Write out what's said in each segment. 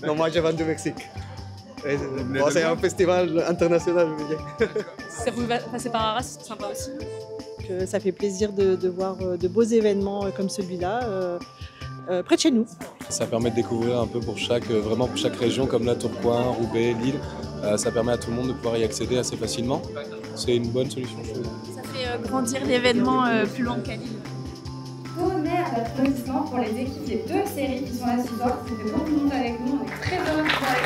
Non, moi je viens du Mexique. Bon, c'est un festival international, je veux dire. Si ça pouvait passer par Arras, c'est sympa aussi. Ça fait plaisir de voir de beaux événements comme celui-là près de chez nous. Ça permet de découvrir un peu vraiment pour chaque région, comme la Tourcoing, Roubaix, Lille. Ça permet à tout le monde de pouvoir y accéder assez facilement. C'est une bonne solution, je trouve. Ça fait grandir l'événement plus loin qu'à Lille. Tonnerre d'applaudissements pour les équipes des 2 séries qui sont là ce soir. Ça fait beaucoup de monde avec nous, on est très heureux de vous voir avec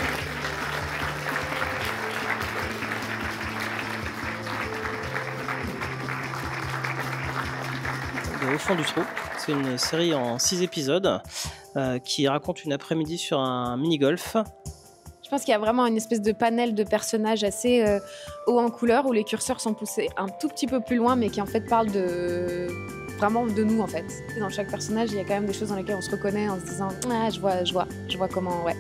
vous. Au fond du trou, c'est une série en 6 épisodes qui raconte une après-midi sur un mini-golf. Je pense qu'il y a vraiment une espèce de panel de personnages assez haut en couleur où les curseurs sont poussés un tout petit peu plus loin mais qui en fait parlent vraiment de nous en fait. Dans chaque personnage, il y a quand même des choses dans lesquelles on se reconnaît en se disant « Ah, je vois comment, ouais ».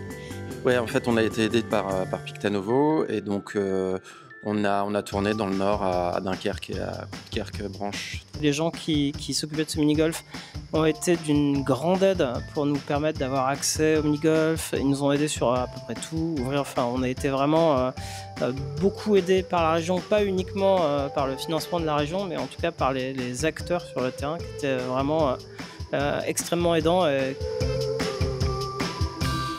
Ouais, en fait, on a été aidé par Pictanovo et donc on a tourné dans le nord à Dunkerque et à Dunkerque-Branche. Les gens qui s'occupaient de ce mini-golf ont été d'une grande aide pour nous permettre d'avoir accès au mini-golf. Ils nous ont aidés sur à peu près tout. On a été vraiment beaucoup aidés par la région, pas uniquement par le financement de la région, mais en tout cas par les acteurs sur le terrain qui étaient vraiment extrêmement aidants.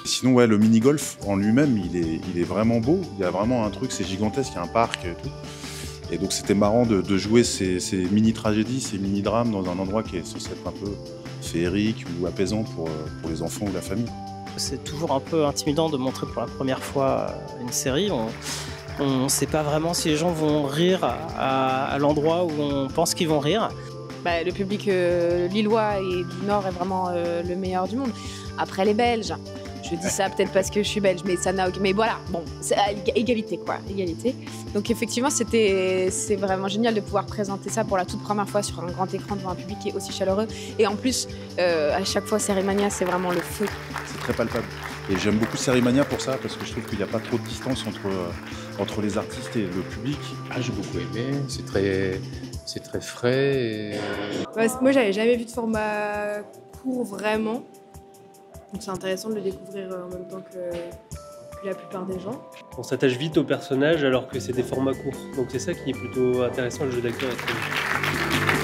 Sinon, ouais, le mini-golf en lui-même, il est vraiment beau. Il y a vraiment un truc, c'est gigantesque, il y a un parc et tout. Et donc c'était marrant de jouer ces mini-tragédies, ces mini-drames dans un endroit qui est censé être un peu féerique ou apaisant pour les enfants ou la famille. C'est toujours un peu intimidant de montrer pour la première fois une série. On ne sait pas vraiment si les gens vont rire à l'endroit où on pense qu'ils vont rire. Le public lillois et du Nord est vraiment le meilleur du monde. Après les Belges. Je dis ça peut-être parce que je suis belge, mais ça n'a aucun... Mais voilà, bon, c'est égalité quoi, égalité. Donc effectivement, c'est vraiment génial de pouvoir présenter ça pour la toute première fois sur un grand écran devant un public qui est aussi chaleureux. Et en plus, à chaque fois, Sérimania, c'est vraiment le feu. C'est très palpable. Et j'aime beaucoup Sérimania pour ça, parce que je trouve qu'il n'y a pas trop de distance entre les artistes et le public. Ah, j'ai beaucoup aimé, c'est très frais. Et... Moi, j'avais jamais vu de format court vraiment. Donc c'est intéressant de le découvrir en même temps que la plupart des gens. On s'attache vite aux personnages alors que c'est des formats courts. Donc c'est ça qui est plutôt intéressant, le jeu d'acteur est très bien.